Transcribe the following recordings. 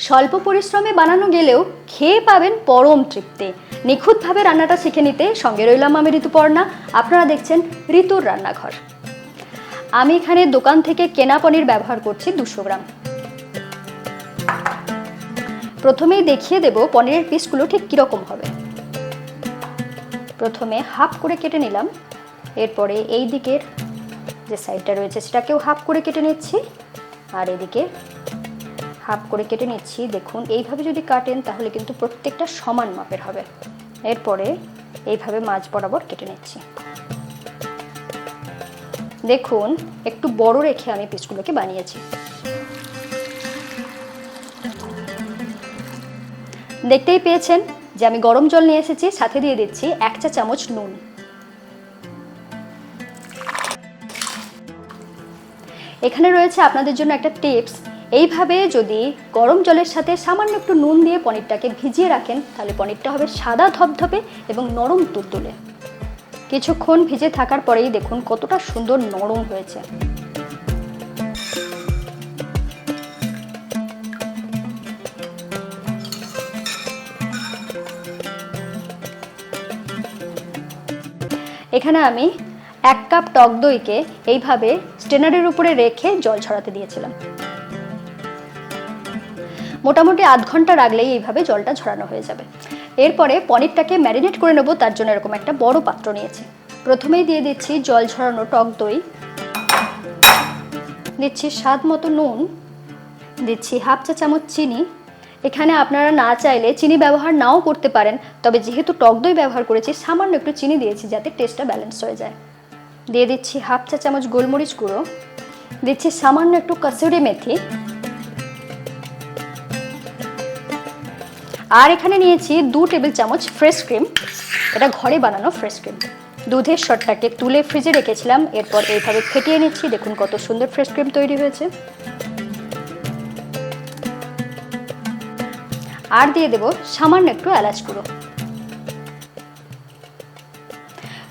স্বল্প পরিশ্রমে বানানো গেলেও খেয়ে পাবেন পরম তৃপ্তি। নিখুঁতভাবে রান্নাটা শিখে নিতে সঙ্গে রইলাম আমি ঋতুপর্ণা। আপনারা দেখছেন ঋতুর রান্নাঘর। আমি এখানে দোকান থেকে কেনা পনির ব্যবহার করছি 200 গ্রাম। প্রথমেই দেখিয়ে দেব পনিরের পিসগুলো ঠিক কিরকম হবে। প্রথমে হাফ করে কেটে নিলাম, এরপরে এই দিকের যে সাইডটা রয়েছে সেটাকেও হাফ করে কেটে নিচ্ছি, আর এদিকে হাফ করে কেটে নিচ্ছি। দেখুন এইভাবে যদি কাটেন তাহলে কিন্তু প্রত্যেকটা সমান মাপের হবে। এরপরে এইভাবে মাঝ বরাবর কেটে নিচ্ছি। দেখুন একটু বড় রেখে আমি পিসগুলোকে বানিয়েছি। দেখতেই পেয়েছেন যে আমি গরম জল নিয়ে এসেছি, সাথে দিয়ে দিচ্ছি 1 চা চামচ নুন। এখানে রয়েছে আপনাদের জন্য একটা টিপস। এইভাবে যদি গরম জলের সাথে সামান্য একটু নুন দিয়ে পনিরটাকে ভিজিয়ে রাখেন তাহলে পনিরটা হবে সাদা ধবধবে এবং নরম তুলতুলে। কিছুক্ষণ ভিজে থাকার পরেই দেখুন কতটা সুন্দর নরম হয়েছে। এখানে আমি 1 কাপ টক দইকে এইভাবে স্ট্রেনারের উপরে রেখে জল ঝরাতে দিয়েছিলাম। মোটামুটি আধ ঘন্টা রাখলেই এইভাবে জলটা ঝরানো হয়ে যাবে। এরপরে পনিরটাকে ম্যারিনেট করে নেব, তার জন্য এরকম একটা বড় পাত্র নিয়েছি। প্রথমেই দিয়ে দিচ্ছি জল ঝরানো টক দই, দিচ্ছি স্বাদ মতো নুন, দিচ্ছি হাফ চা চামচ চিনি। এখানে আপনারা না চাইলে চিনি ব্যবহার নাও করতে পারেন, তবে যেহেতু টক দই ব্যবহার করেছি সামান্য একটু চিনি দিয়েছি যাতে টেস্টটা ব্যালেন্স হয়ে যায়। দিয়ে দিচ্ছি হাফ চা চামচ গোলমরিচ গুঁড়ো, দিচ্ছি সামান্য একটু কসুরি মেথি, আর এখানে নিয়েছি 2 টেবিল চামচ ফ্রেশ ক্রিম। এটা ঘরে বানানো ফ্রেশ ক্রিম। দুধের সরটাকে তুলে ফ্রিজে রেখেছিলাম, এরপর এইভাবে ফেটিয়ে নিচ্ছি। দেখুন কত সুন্দর ফ্রেশ ক্রিম তৈরি হয়েছে। আর দিয়ে দেব সামান্য একটু এলাচ গুঁড়ো।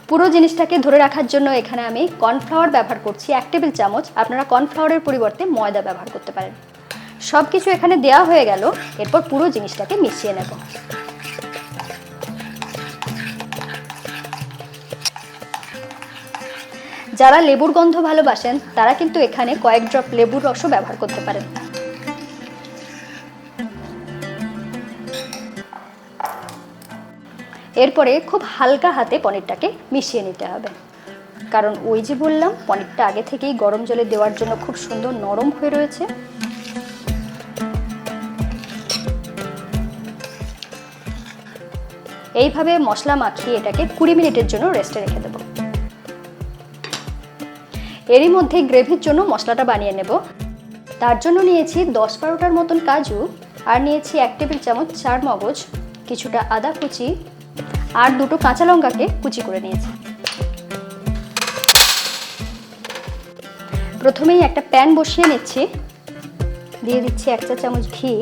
পুরো জিনিসটাকে ধরে রাখার জন্য এখানে আমি কর্নফ্লাওয়ার ব্যবহার করছি 1 টেবিল চামচ। আপনারা কর্নফ্লাওয়ারের পরিবর্তে ময়দা ব্যবহার করতে পারেন। সব কিছু এখানে দেওয়া হয়ে গেল, এরপর পুরো জিনিসটাকে মিশিয়ে নেব। যারা লেবুর গন্ধ ভালোবাসেন তারা কিন্তু এখানে কয়েক ড্রপ লেবুর রসও ব্যবহার করতে পারেন। এরপরে খুব হালকা হাতে পনিরটাকে মিশিয়ে নিতে হবে, কারণ ওই যে বললাম পনিরটা আগে থেকেই গরম জলে দেওয়ার জন্য খুব সুন্দর নরম হয়ে রয়েছে। এইভাবে মশলা মাখিয়ে এটাকে 20 মিনিটের জন্য রেস্টে রেখে দেব। এরই মধ্যে গ্রেভির জন্য মশলাটা বানিয়ে নেব। তার জন্য নিয়েছি 10-12টার মতন কাজু, আর নিয়েছি 1 টেবিল চামচ চার মগজ, কিছুটা আদা কুচি, আর 2টো কাঁচা লঙ্কাকে কুচি করে নিয়েছি। প্রথমেই একটা প্যান বসিয়ে নিচ্ছি, দিয়ে দিচ্ছি 1 চা চামচ ঘি।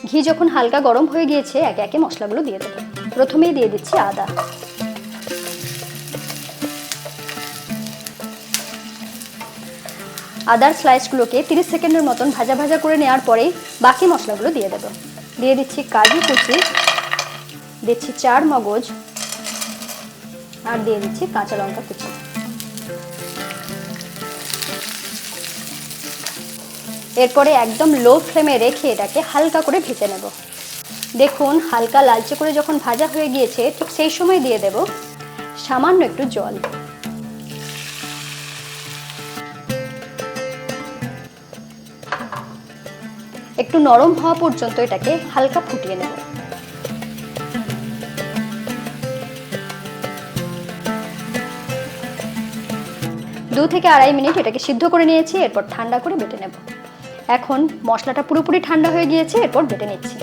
ঘি যখন হালকা গরম হয়ে গিয়েছে একে একে মশলাগুলো দিয়ে দেবো। প্রথমেই দিয়ে দিচ্ছি আদা, আদার স্লাইসগুলোকে 30 সেকেন্ডের মতন ভাজা ভাজা করে নেওয়ার পরেই বাকি মশলাগুলো দিয়ে দেবো। দিয়ে দিচ্ছি কাজু কুচি, দিচ্ছি চার মগজ, আর দিয়ে দিচ্ছি কাঁচা লঙ্কা কুচি। এরপরে একদম লো ফ্লেমে রেখে এটাকে হালকা করে ভেজে নেব। দেখুন হালকা লালচে করে যখন ভাজা হয়ে গিয়েছে ঠিক সেই সময় দিয়ে দেব সামান্য একটু জল। একটু নরম হওয়া পর্যন্ত এটাকে হালকা ফুটিয়ে নেব। 2 থেকে আড়াই মিনিট এটাকে সিদ্ধ করে নিয়েছি, এরপর ঠান্ডা করে বেটে নেব। এখন মশলাটা পুরোপুরি ঠান্ডা হয়ে গিয়েছে, এরপর বেটে নিচ্ছি।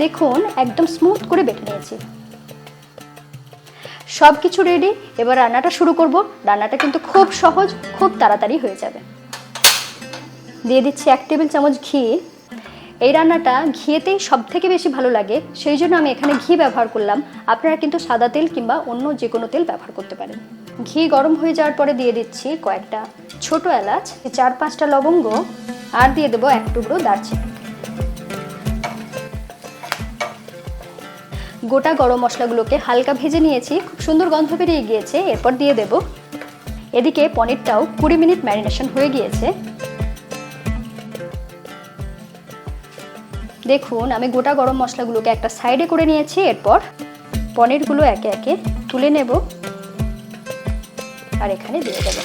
দেখুন একদম স্মুথ করে বেটে নিয়েছি। সবকিছু রেডি, এবার রান্নাটা শুরু করব। রান্নাটা কিন্তু খুব সহজ, খুব তাড়াতাড়ি হয়ে যাবে। দিয়ে দিচ্ছি 1 টেবিল চামচ ঘি। এই রান্নাটা ঘিয়েতেই সবথেকে বেশি ভালো লাগে, সেই জন্য আমি এখানে ঘি ব্যবহার করলাম। আপনারা কিন্তু সাদা তেল কিংবা অন্য যে কোনো তেল ব্যবহার করতে পারেন। ঘি গরম হয়ে যাওয়ার পরে দিয়ে দিচ্ছি কয়েকটা ছোট এলাচ, 4-5টা লবঙ্গ, আর দিয়ে দেবো 1 টুকরো দারচিনি। গোটা গরম মশলাগুলোকে হালকা ভেজে নিয়েছি, খুব সুন্দর গন্ধ বেরিয়ে গিয়েছে। এরপর দিয়ে দেব। এদিকে পনিরটাও 20 মিনিট ম্যারিনেশন হয়ে গিয়েছে। দেখুন আমি গোটা গরম মশলাগুলোকে একটা সাইডে করে নিয়েছি। এরপর পনিরগুলো একে একে তুলে নেব আর এখানে দিয়ে দেব।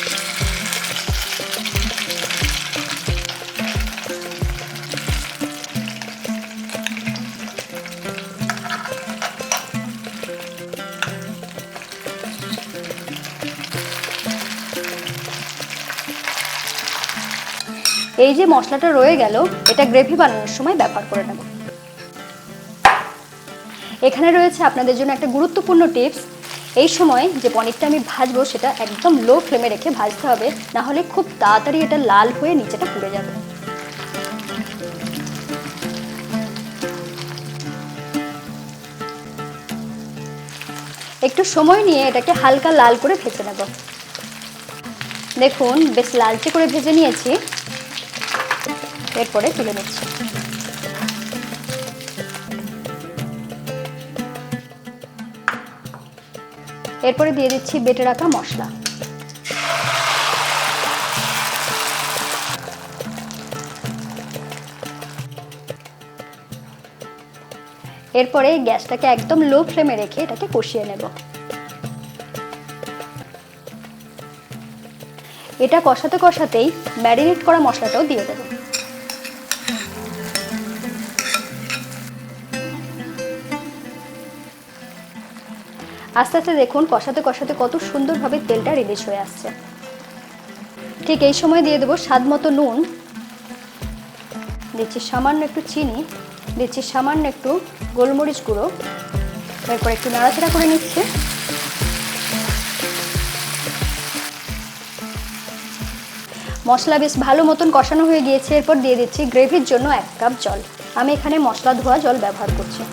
এই যে মশলাটা রয়ে গেল, এটা গ্রেভি বানানোর সময় ব্যবহার করে নেব। এখানে রয়েছে আপনাদের জন্য একটা গুরুত্বপূর্ণ টিপস। এই সময় যে পনিরটা আমি ভাজবো সেটা একদম লো ফ্লেমে রেখে ভাজতে হবে, না হলে খুব তাড়াতাড়ি এটা লাল হয়ে নিচেটা পুড়ে যাবে। একটু সময় নিয়ে এটাকে হালকা লাল করে ভেজে নেব। দেখুন বেশ লালচে করে ভেজে নিয়েছি। এরপরে তুলে নিচ্ছি। এরপরে দিয়ে দিচ্ছি বেটে রাখা মশলা। এরপরে গ্যাসটাকে একদম লো ফ্লেমে রেখে এটাকে কষিয়ে নেব। এটা কষাতে কষাতেই ম্যারিনেট করা মশলাটাও দিয়ে দেব। আস্তে আস্তে দেখুন কষাতে কষাতে কত সুন্দরভাবে তেলটা রিলিজ হয়ে আসছে। ঠিক এই সময় দিয়ে দেবো স্বাদ মতো নুন, দিচ্ছি সামান্য একটু চিনি, দিচ্ছি সামান্য একটু গোলমরিচ গুঁড়ো। এরপর একটু নাড়াচাড়া করে নিচ্ছি। মশলা বেশ ভালো মতন কষানো হয়ে গিয়েছে। এরপর দিয়ে দিচ্ছি গ্রেভির জন্য 1 কাপ জল। আমি এখানে মশলা ধোয়া জল ব্যবহার করছি।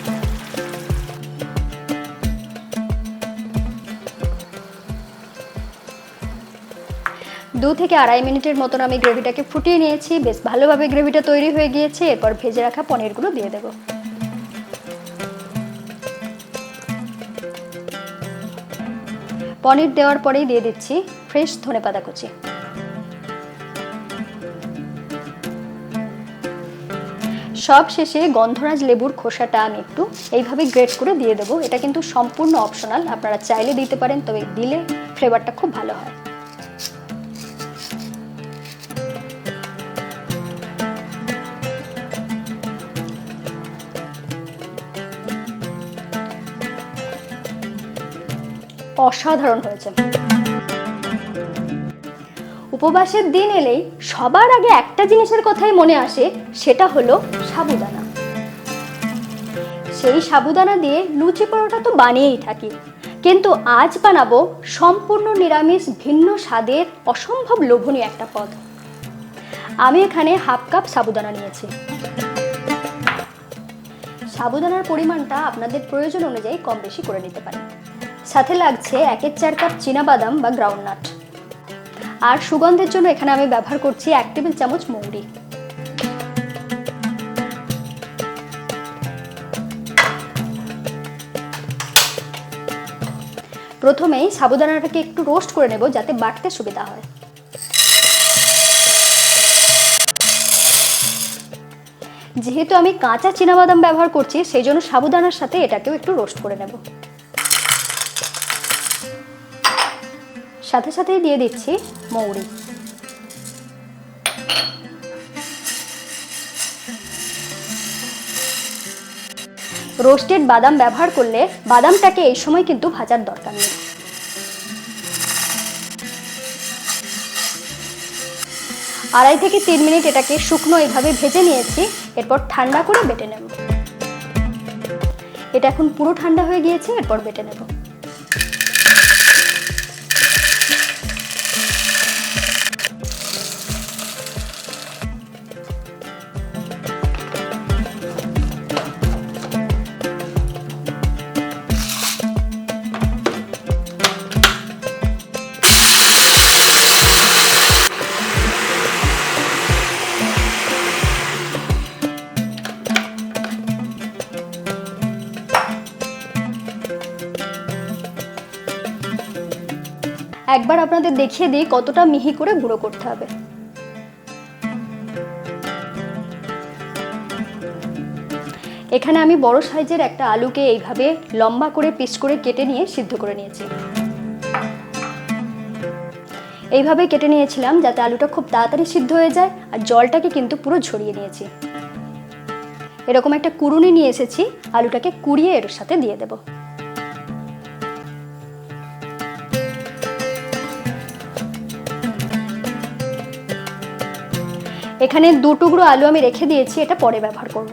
2 থেকে 2.5 মিনিটের মতন আমি গ্রেভিটাকে ফুটিয়ে নিয়েছি। বেশ ভালোভাবে গ্রেভিটা তৈরি হয়ে গিয়েছে। এরপর ভেজে রাখা পনিরগুলো দিয়ে দেব। পনির দেওয়ার পরেই দিয়ে দিচ্ছি ফ্রেশ ধনেপাতা কুচি। সব শেষে গন্ধরাজ লেবুর খোসাটা আমি একটু এইভাবে গ্রেট করে দিয়ে দেবো। এটা কিন্তু সম্পূর্ণ অপশনাল, আপনারা চাইলে দিতে পারেন, তবে দিলে ফ্লেভারটা খুব ভালো হয়। অসাধারণ হয়েছে। উপবাসের দিন এলেই সবার আগে একটা জিনিসের কথাই মনে আসে, সেটা হলো সাবুদানা। সেই সাবুদানা দিয়ে লুচি পরোটা তো বানিয়েই থাকি, কিন্তু আজ বানাবো সম্পূর্ণ নিরামিষ ভিন্ন স্বাদের অসম্ভব লোভনীয় একটা পদ। আমি এখানে 1/2 কাপ সাবুদানা নিয়েছি। সাবুদানার পরিমাণটা আপনাদের প্রয়োজন অনুযায়ী কম বেশি করে নিতে পারেন। সাথে লাগছে 1/4 কাপ চীনাবাদাম বা গ্রাউন্ডনাট। আর সুগন্ধের জন্য এখানে আমি ব্যবহার করছি 1 টেবিল চামচ মৌরি। প্রথমেই সাবুদানাটাকে একটু রোস্ট করে নেব যাতে বাটতে সুবিধা হয়। যেহেতু আমি কাঁচা চীনাবাদাম ব্যবহার করছি, সেই জন্য সাবুদানার সাথে এটাকেও একটু রোস্ট করে নেব। সাথে সাথেই দিয়ে দিচ্ছি মৌরি। রোস্টেড বাদাম ব্যবহার করলে বাদামটাকে এই সময় কিন্তু ভাজার দরকার নেই। 2.5 থেকে 3 মিনিট এটাকে শুকনো এইভাবে ভেজে নিয়েছি। এরপর ঠান্ডা করে বেটে নেব। এটা এখন পুরো ঠান্ডা হয়ে গিয়েছে। এরপর বেটে নেব। একবার আপনাদের দেখিয়ে দিই কতটা মিহি করে গুঁড়ো করতে হবে। এখানে আমি বড় সাইজের একটা আলুকে এইভাবে লম্বা করে পিস করে কেটে নিয়ে সিদ্ধ করে নিয়েছি। এইভাবে কেটে নিয়েছিলাম যাতে আলুটা খুব তাড়াতাড়ি সিদ্ধ হয়ে যায়, আর জলটাকে কিন্তু পুরো ঝরিয়ে নিয়েছি। এরকম একটা কুড়ুনি নিয়ে এসেছি, আলুটাকে কুড়িয়ে এর সাথে দিয়ে দেব। এখানে 2 টুকরো আলু আমি রেখে দিয়েছি, এটা পরে ব্যবহার করব।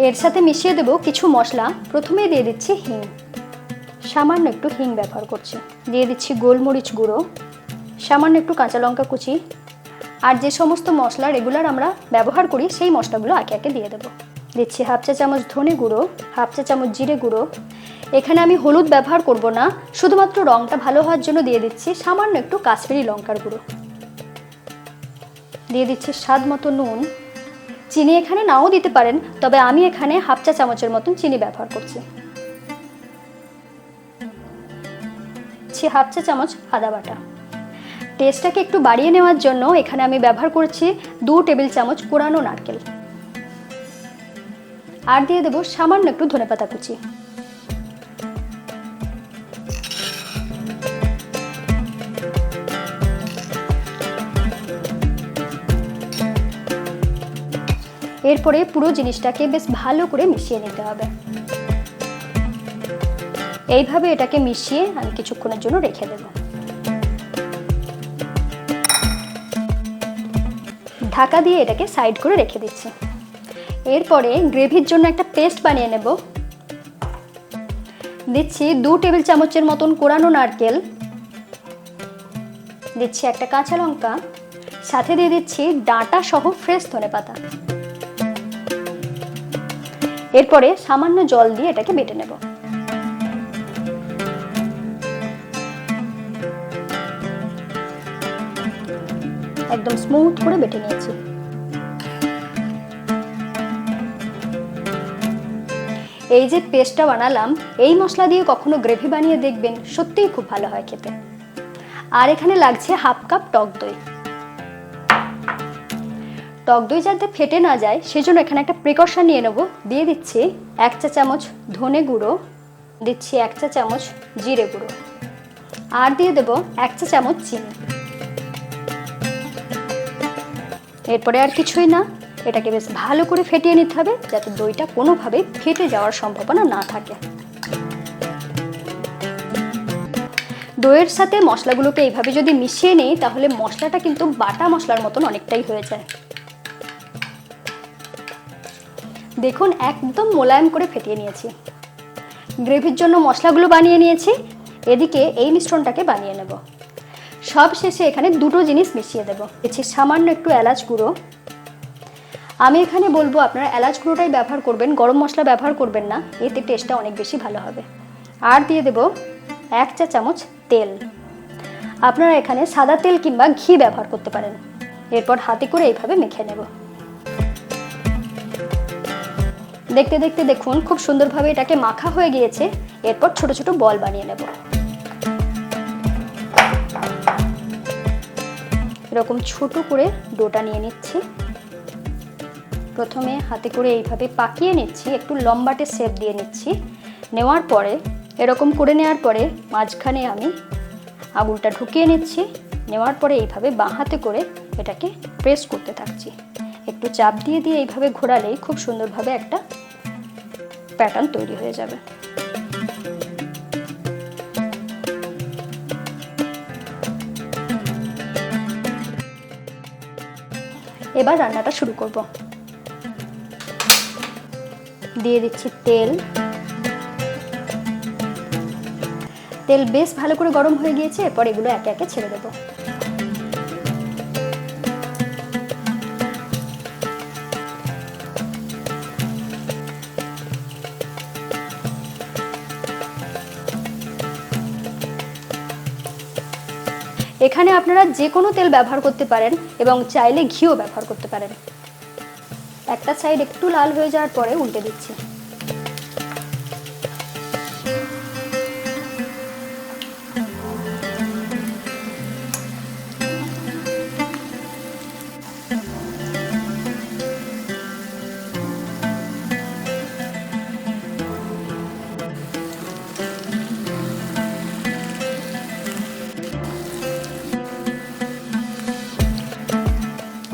এর সাথে মিশিয়ে দেব কিছু মশলা। প্রথমে দিয়ে দিচ্ছি হিং, সামান্য একটু হিং ব্যবহার করছি। দিয়ে দিচ্ছি গোলমরিচ গুঁড়ো, সামান্য একটু কাঁচা লঙ্কা কুচি, আর যে সমস্ত মশলা রেগুলার আমরা ব্যবহার করি সেই মশলাগুলো একে একে দিয়ে দেব। দিচ্ছি হাফ চা চামচ ধনে গুঁড়ো, হাফ চা চামচ জিরে গুঁড়ো। এখানে আমি হলুদ ব্যবহার করব না, শুধুমাত্র রঙটা ভালো হওয়ার জন্য দিয়ে দিচ্ছি সামান্য একটু কাশ্মীরি লঙ্কার গুঁড়ো। দিয়ে দিচ্ছি স্বাদ মতো নুন। চিনি এখানে নাও দিতে পারেন, তবে আমি এখানে হাফ চা চামচের মতন চিনি ব্যবহার করছি। হাফ চা চামচ আদা বাটা। টেস্টটাকে একটু বাড়িয়ে নেওয়ার জন্য এখানে আমি ব্যবহার করছি 2 টেবিল চামচ কোরানো নারকেল। আর দিয়ে দেব সামান্য একটু ধনেপাতা কুচি। এরপরে পুরো জিনিসটাকে বেশ ভালো করে মিশিয়ে নিতে হবে। এইভাবে এটাকে মিশিয়ে আমি কিছুক্ষণের জন্য রেখে দেব। ঢাকা দিয়ে এটাকে সাইড করে রেখে দিচ্ছি। এরপরে গ্রেভির জন্য একটা পেস্ট বানিয়ে নেব। দিচ্ছি 2 টেবিল চামচের মতন কোরানো নারকেল, দিচ্ছি একটা কাঁচা লঙ্কা, সাথে দিয়ে দিচ্ছি ডাঁটা সহ ফ্রেশ ধনেপাতা। এরপরে সামান্য জল দিয়ে এটাকে বেটে নেব। একদম স্মুথ করে বেটে নিয়েছি। এই যে পেস্টটা বানালাম, এই মশলা দিয়ে কখনো গ্রেভি বানিয়ে দেখবেন, সত্যিই খুব ভালো হয় খেতে। আর এখানে লাগছে হাফ কাপ টক দই। টক দই যাতে ফেটে না যায় সেজন্য এখানে একটা প্রিকশন নিয়ে নেব। দিয়ে দিচ্ছি 1 চা চামচ ধনে গুঁড়ো, দিচ্ছি 1 চা চামচ জিরে গুঁড়ো, আর দিয়ে দেব 1 চা চামচ চিনি। এরপরে আর কিছুই না, এটাকে বেশ ভালো করে ফেটিয়ে নিতে হবে যাতে দইটা কোনোভাবেই ফেটে যাওয়ার সম্ভাবনা না থাকে। দইয়ের সাথে মশলাগুলোকে এইভাবে যদি মিশিয়ে নেই তাহলে মশলাটা কিন্তু বাটা মশলার মতন অনেকটাই হয়ে যায়। দেখুন একদম মোলায়েম করে ফেটিয়ে নিয়েছি। গ্রেভির জন্য মশলাগুলো বানিয়ে নিয়েছি, এদিকে এই মিশ্রণটাকে বানিয়ে নেব। সব শেষে এখানে 2টো জিনিস মিশিয়ে দেব। দিচ্ছি সামান্য একটু এলাচ গুঁড়ো। আমি এখানে বলবো আপনারা এলাচ গুঁড়োটাই ব্যবহার করবেন, গরম মশলা ব্যবহার করবেন না, এতে টেস্টটা অনেক বেশি ভালো হবে। আর দিয়ে দেব 1 চা চামচ তেল। আপনারা এখানে সাদা তেল কিংবা ঘি ব্যবহার করতে পারেন। এরপর হাতে করে এইভাবে মেখে নেব। দেখতে দেখতে দেখুন খুব সুন্দরভাবে এটাকে মাখা হয়ে গিয়েছে। এরপর ছোট ছোট বল বানিয়ে নেব। এরকম ছোট করে ডোটা নিয়ে নিচ্ছি। প্রথমে হাতে করে এইভাবে পাকিয়ে নিচ্ছি, একটু লম্বাটে শেপ দিয়ে নিচ্ছি। নেওয়ার পরে এরকম করে নেওয়ার পরে মাঝখানে আমি আঙুলটা ঢুকিয়ে নিচ্ছি। নেওয়ার পরে এইভাবে বাঁ হাতে করে এটাকে প্রেস করতে থাকছি। একটু চাপ দিয়ে দিয়ে এইভাবে ঘোরালেই খুব সুন্দরভাবে একটা প্যাটার্ন তৈরি হয়ে যাবে। এবার রান্নাটা শুরু করব। দিয়ে দিচ্ছি তেল। তেল বেশ ভালো করে গরম হয়ে গিয়েছে। এরপর এগুলো একে একে ছেড়ে দেব। এখানে আপনারা যে কোনো তেল ব্যবহার করতে পারেন এবং চাইলে ঘিও ব্যবহার করতে পারেন। একটা সাইড একটু লাল হয়ে যাওয়ার পরে উল্টে দিচ্ছি।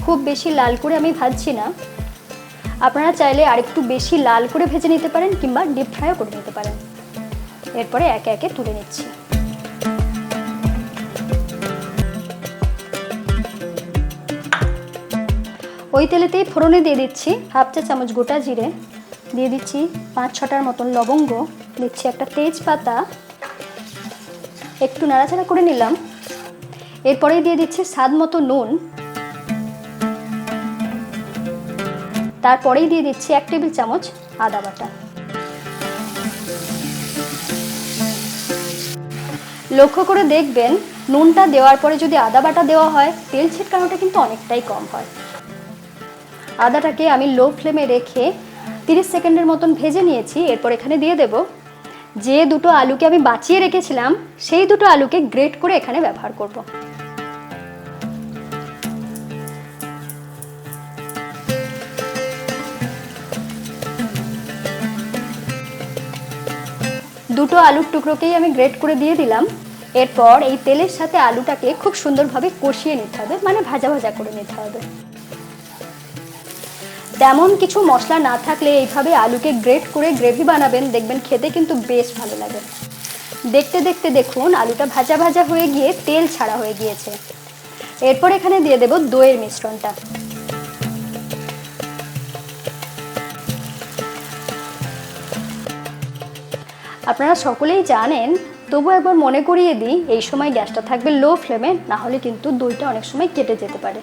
খুব বেশি লাল করে আমি ভাজছি না, আপনারা চাইলে আরেকটু বেশি লাল করে ভেজে নিতে পারেন কিংবা ডিপ ফ্রাইও করে নিতে পারেন। এরপরে একে একে তুলে নিচ্ছি। ওই তেলেতেই ফোড়নে দিয়ে দিচ্ছি হাফ চা চামচ গোটা জিরে, দিয়ে দিচ্ছি 5-6টার মতন লবঙ্গ, দিচ্ছি একটা তেজপাতা, একটু নাড়াচাড়া করে নিলাম। এরপরেই দিয়ে দিচ্ছি স্বাদ মতো নুন, তারপরেই দিয়ে দিচ্ছি 1 টেবিল চামচ আদা বাটা। লক্ষ্য করে দেখবেন নুনটা দেওয়ার পরে যদি আদা বাটা দেওয়া হয় তেল ছিটকানোটা কিন্তু অনেকটাই কম হয়। আদাটাকে আমি লো ফ্লেমে রেখে 30 সেকেন্ডের মতন ভেজে নিয়েছি। এরপর এখানে দিয়ে দেব যে দুটো আলুকে আমি বাঁচিয়ে রেখেছিলাম, সেই দুটো আলুকে গ্রেট করে এখানে ব্যবহার করব। দুটো আলুর টুকরোকেই আমি গ্রেট করে দিয়ে দিলাম। এরপর এই তেলের সাথে আলুটাকে খুব সুন্দরভাবে কষিয়ে নিতে হবে, মানে ভাজা ভাজা করে নিতে হবে। তেমন কিছু মশলা না থাকলে এইভাবে আলুকে গ্রেট করে গ্রেভি বানাবেন, দেখবেন খেতে কিন্তু বেশ ভালো লাগে। দেখতে দেখতে দেখুন আলুটা ভাজা ভাজা হয়ে গিয়ে তেল ছাড়া হয়ে গিয়েছে। এরপর এখানে দিয়ে দেব দইয়ের মিশ্রণটা। আপনারা সকলেই জানেন, তবু একবার মনে করিয়ে দিই, এই সময় গ্যাসটা থাকবে লো ফ্লেমে, না হলে কিন্তু দইটা অনেক সময় কেটে যেতে পারে।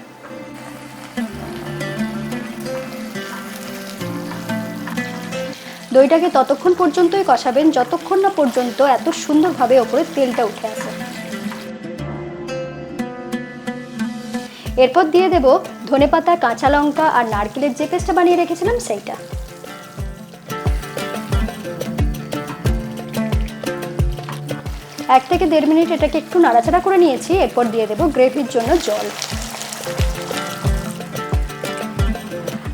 দইটাকে ততক্ষণ পর্যন্তই কষাবেন যতক্ষণ না পর্যন্ত এত সুন্দরভাবে ওপরে তেলটা উঠে আসে। এরপর দিয়ে দেব ধনেপাতা, কাঁচা লঙ্কা আর নারকেলের যে পেস্টটা বানিয়ে রেখেছিলাম সেইটা। 1 থেকে 1.5 মিনিট এটাকে একটু নাড়াচাড়া করে নিয়েছি। এরপর দিয়ে দেব গ্রেভির জন্য জল।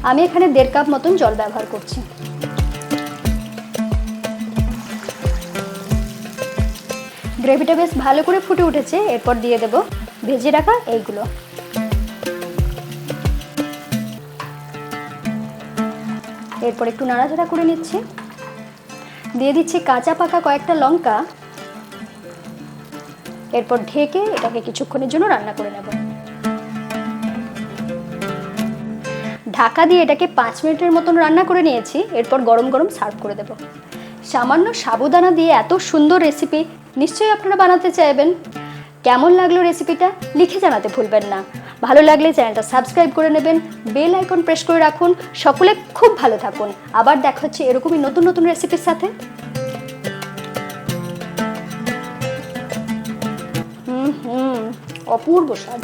আমি এখানে 1.5 কাপ মতন জল ব্যবহার করছি। গ্রেভিটা বেশ ভালো করে ফুটে উঠেছে। এরপর দিয়ে দেব ভেজে রাখা এইগুলো। এরপর একটু নাড়াচাড়া করে নিচ্ছি। দিয়ে দিচ্ছি কাঁচা পাকা কয়েকটা লঙ্কা। এরপর ঢেকে এটাকে কিছুক্ষণের জন্য রান্না করে নেব। ঢাকা দিয়ে এটাকে 5 মিনিটের মতন রান্না করে নিয়েছি। এরপর গরম গরম সার্ভ করে দেব। সামান্য সাবুদানা দিয়ে এত সুন্দর রেসিপি নিশ্চয়ই আপনারা বানাতে চাইবেন। কেমন লাগলো রেসিপিটা লিখে জানাতে ভুলবেন না। ভালো লাগলে চ্যানেলটা সাবস্ক্রাইব করে নেবেন, বেল আইকন প্রেস করে রাখুন। সকলে খুব ভালো থাকুন। আবার দেখা হচ্ছে এরকমই নতুন নতুন রেসিপির সাথে। অপূর্ব স্বাদ।